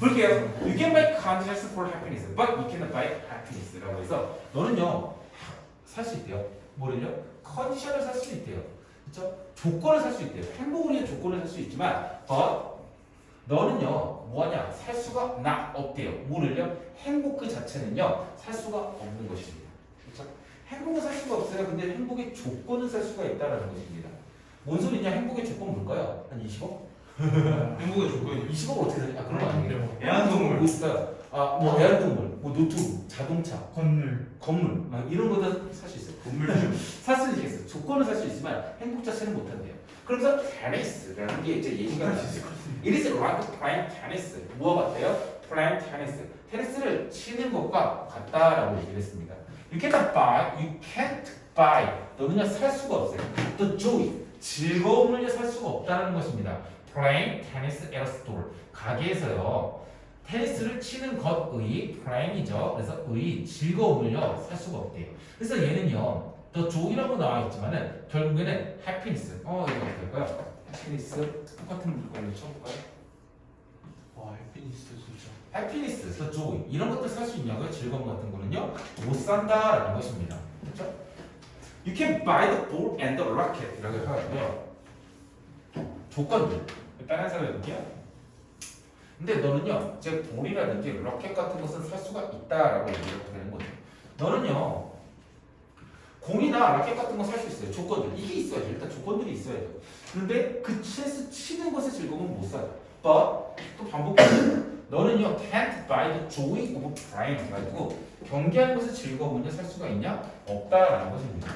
볼게요. You can buy conditions for happiness, but you cannot buy happiness라고 해서 너는요 살 수 있대요. 뭐를요? 컨디션을 살 수 있대요. 그렇죠? 조건을 살 수 있대요. 행복을 위한 조건을 살 수 있지만, but 너는요 뭐하냐? 살 수가 없대요. 뭐를요? 행복 그 자체는요 살 수가 없는 것입니다. 그렇죠? 행복은 살 수가 없어요. 근데 행복의 조건은 살 수가 있다라는 것입니다. 뭔 소리냐? 행복의 조건 뭘까요? 한 20억? 행복의 조건이 20억을 어떻게 사냐? 그런 거 아니에요. 애완동물, 뭐 있을까요? 뭐 애완동물, 뭐 노트북, 자동차, 건물. 건물 이런 거도 살 수 있어요. 건물주. 살 수는 있겠어요. 조건은 살 수 있지만 행복 자체는 못한대요. 그러면서 테니스라는 게 이제 얘기가 나왔어요. It is like playing tennis. 뭐와 같아요? playing tennis. 테니스를 치는 것과 같다라고 얘기를 했습니다. You can't buy, you can't buy. 너는요 살 수가 없어요. The joy, 즐거움을 살 수가 없다는 것입니다. Playing tennis at a store. 가게에서요. 테니스를 치는 것의 playing이죠. 그래서 의 즐거움을요 살 수가 없대요. 그래서 얘는요 더 joy라고 나와 있지만은 결국에는 happiness. 이거 어떻게 할까요? happiness 똑같은 걸로 쳐볼까요? 와, 해피니스 진짜. happiness, the joy 이런 것들 살 수 있냐고요? 즐거움 같은 거는요 못 산다라는 것입니다. 그렇죠? You can buy the ball and the racket이라고 하고요. 조건들 다른 사람 해볼게요. 근데 너는요, 제 볼이라든지 라켓 같은 것은 살 수가 있다라고 얘기를 되는 거죠. 너는요, 공이나 라켓 같은 거 살 수 있어요. 조건들 이게 있어야죠. 일단 조건들이 있어야죠. 그런데 그 체스 치는 것의 즐거움은 못 사요. But 또 반복해요. 너는요, can't buy the joy of playing 가지고 경기하는 것의 즐거움은요 살 수가 있냐? 없다라는 것입니다.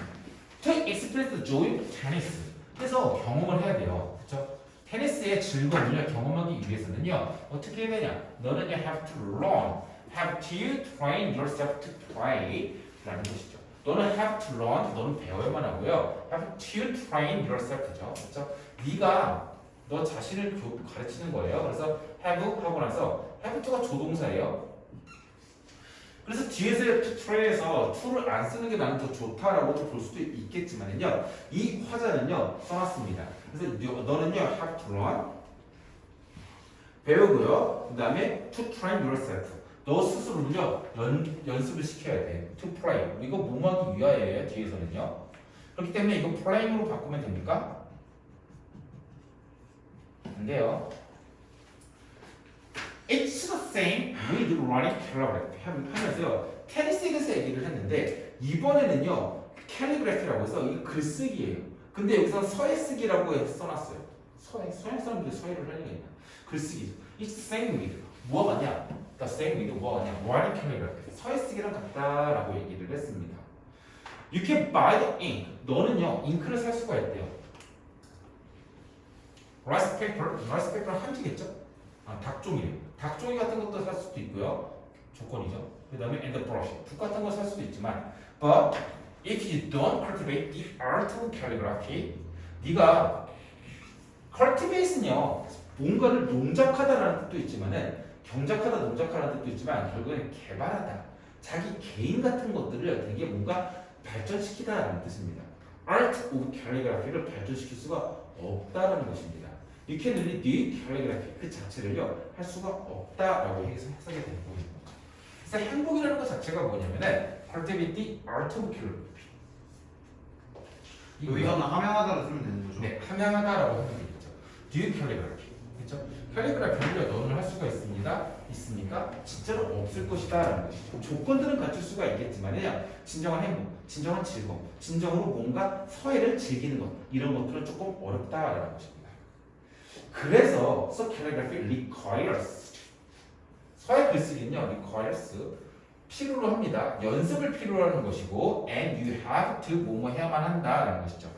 To express the joy of tennis. 그래서 경험을 해야 돼요. 그렇죠? 테니스의 즐거움을 경험하기 위해서는요 어떻게 해야 되냐? 너는 have to learn, have to train yourself to play라는 것이죠. 너는 have to learn, 너는 배워야만 하고요. have to train yourself죠. 그렇죠? 네가 너 자신을 가르치는 거예요. 그래서 have 하고 나서 have to가 조동사예요. 그래서 뒤에서 to train에서 to를 안 쓰는 게 나는 더 좋다라고도 볼 수도 있겠지만은요 이 화자는요 써놨습니다. 그래서 너는요 have to learn 배우고요. 그 다음에 to train yourself 너 스스로는요 연습을 시켜야 돼. to play 이거 뭐하기 위하여예요. 뒤에서는요. 그렇기 때문에 이거 playing으로 바꾸면 됩니까? 안 돼요. It's the same with running calligraphy 하면서요 테니스에 대해서 얘기를 했는데 이번에는요 calligraphy라고 해서 이게 글쓰기예요. 근데 여기서 서예쓰기라고 써놨어요. 서양 사람들이 서예를 할 리가 있나? 글쓰기. It's the same with 뭐가 같냐? The same with 뭐가 같냐? running calligraphy 서예쓰기랑 같다라고 얘기를 했습니다. You can buy the ink. 너는요 잉크를 살 수가 있대요. rice paper 한지겠죠? 닭종이래요. 닭종이 같은 것도 살 수도 있고요. 조건이죠. 그 다음에 and brush. 붓 같은 거 살 수도 있지만 but if you don't cultivate the art of calligraphy 네가 cultivate는요 뭔가를 농작하다라는 뜻도 있지만은 경작하다 농작하다는 뜻도 있지만 결국엔 개발하다 자기 개인 같은 것들을 되게 뭔가 발전시키다라는 뜻입니다. art of calligraphy를 발전시킬 수가 없다라는 것입니다. You can really do calligraphy 그 자체를요 할 수가 없다라고 해석이 되는 거예요. 그래서 행복이라는 것 자체가 뭐냐면은 cultivate the art of calligraphy. 여기서는 함양하다를 쓰면 되는 거죠. 네, 함양하다라고 하면 되겠죠. Do calligraphy. 그렇죠? calligraphy를 너는 할 수가 있습니까? 진짜로 없을 것이다라는 것이죠. 조건들은 갖출 수가 있겠지만요. 진정한 행복, 진정한 즐거움, 진정으로 뭔가 서예를 즐기는 것 이런 것들은 조금 어렵다라는 것입니다. 그래서 so calligraphy requires 서예 글쓰기는요 requires 필요로 합니다. 연습을 필요로 하는 것이고 and you have to 뭐뭐 해야만 한다라는 것이죠.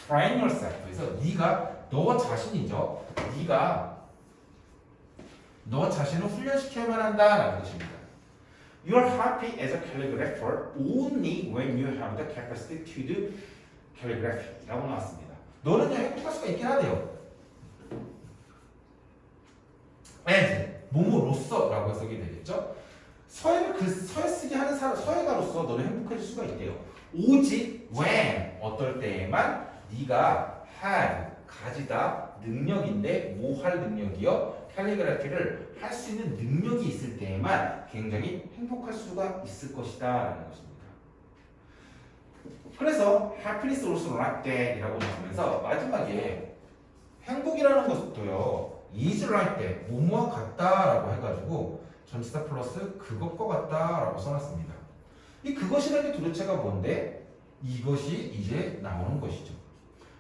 train yourself. 그래서 네가 너 자신이죠. 네가 너 자신을 훈련시켜야만 한다라는 것입니다. You are happy as a calligrapher only when you have the capacity to do calligraphy라고 나왔습니다. 너는 행복할 수가 있긴 하대요. and 뭐뭐로서라고 해석이 되겠죠. 서예 쓰기 하는 사람 서예가로서 너는 행복해질 수가 있대요. 오직 when 어떨 때에만 네가 have 가지다 능력인데 뭐 할 능력이요? 캘리그라피를 할 수 있는 능력이 있을 때에만 굉장히 행복할 수가 있을 것이다 라는 것입니다. 그래서 happiness also like that 이라고 나오면서 마지막에 행복이라는 것도요 is like that, 뭐뭐와 같다라고 해가지고 전치사 플러스 그것과 같다라고 써놨습니다. 이 그것이라는 게 도대체가 뭔데? 이것이 이제 나오는 것이죠.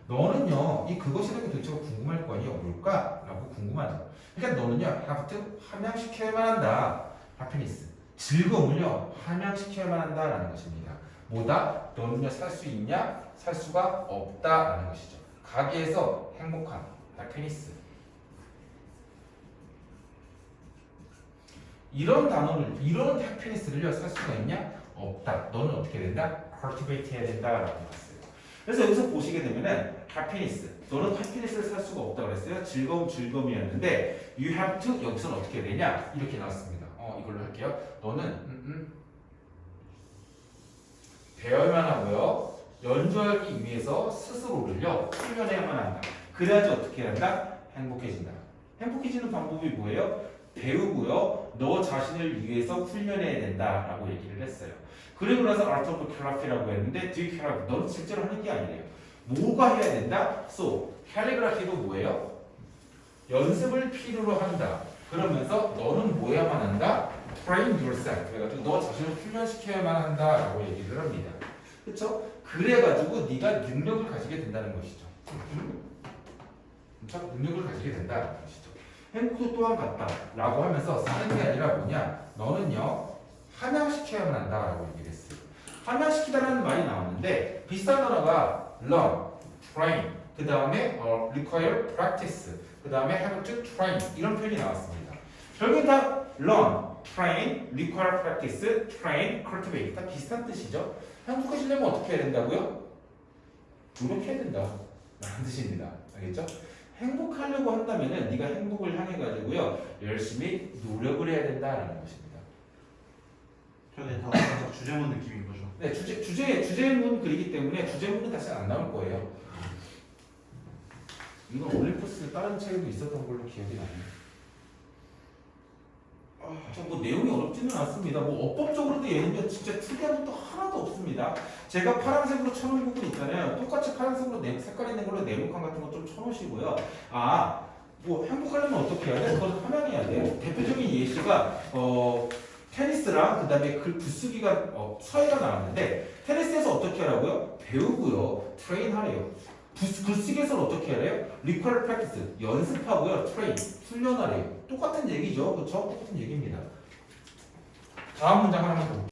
너는요 이 그것이라는 게 도대체가 궁금할 거 아니에요. 뭘까? 라고 궁금하죠. 그러니까 너는요 have to 함양시켜야만 한다. happiness, 즐거움을요 함양시켜야만 한다라는 것입니다. 뭐다? 너는요 살 수 있냐? 살 수가 없다라는 것이죠. 가게에서 행복함, happiness. 이런 단어를, 이런 happiness를요 살 수가 있냐? 없다. 너는 어떻게 된다? cultivate 해야 된다라고 봤어요. 그래서 여기서 보시게 되면은 happiness, 너는 happiness를 살 수가 없다 그랬어요. 즐거움이었는데 you have to 여기서는 어떻게 되냐? 이렇게 나왔습니다. 이걸로 할게요. 너는 배워야만 하고요. 연주하기 위해서 스스로를요 훈련해야만 한다. 그래야지 어떻게 한다? 행복해진다. 행복해지는 방법이 뭐예요? 배우고요. 너 자신을 위해서 훈련해야 된다라고 얘기를 했어요. 그리고 나서 art of calligraphy라고 했는데 do calligraphy, 너는 실제로 하는 게 아니래요. 뭐가 해야 된다? So, calligraphy도 뭐예요? 연습을 필요로 한다. 그러면서 너는 뭐 해야만 한다? train yourself. 그래가지고 너 자신을 훈련시켜야만 한다라고 얘기를 합니다. 그렇죠? 그래가지고 네가 능력을 가지게 된다는 것이죠. 그렇죠? 능력을 가지게 된다는 것이죠. 행복도 또한 같다라고 하면서 사는 게 아니라 뭐냐? 너는요 함양시켜야만 한다라고 얘기를 했어요. 함양시키다라는 말이 나왔는데 비슷한 단어가 learn, train, 그 다음에 require, practice, 그 다음에 have to train 이런 표현이 나왔습니다. 결국엔 다 learn, train, require, practice, train, cultivate 다 비슷한 뜻이죠. 행복해지려면 어떻게 해야 된다고요? 노력해야 된다 라는 뜻입니다. 알겠죠? 행복하려고 한다면은 네가 행복을 향해 가지고요 열심히 노력을 해야 된다라는 것입니다. 저는 다 살짝 주제문 느낌인 거죠. 네, 주제문 그리기 때문에 주제문은 다시 안 나올 거예요. 이건 올림푸스 다른 책에도 있었던 걸로 기억이 나요. 뭐 내용이 어렵지는 않습니다. 뭐 어법적으로도 얘는 진짜 특이한 것도 하나도 없습니다. 제가 파란색으로 쳐놓은 부분 있잖아요. 똑같이 파란색으로 색깔 있는 걸로 네모칸 같은 거 좀 쳐놓으시고요. 뭐 행복하려면 어떻게 해야 돼? 그걸 함양해야 돼요. 대표적인 예시가 테니스랑 그 다음에 글 부수기가 서예가 나왔는데 테니스에서 어떻게 하라고요? 배우고요. 트레인 하래요. 글쓰기에서는 어떻게 하래요? require practice, 연습하고요. train, 훈련하래요. 똑같은 얘기죠. 그렇죠? 똑같은 얘기입니다. 다음 문장 하나만 더 볼게요.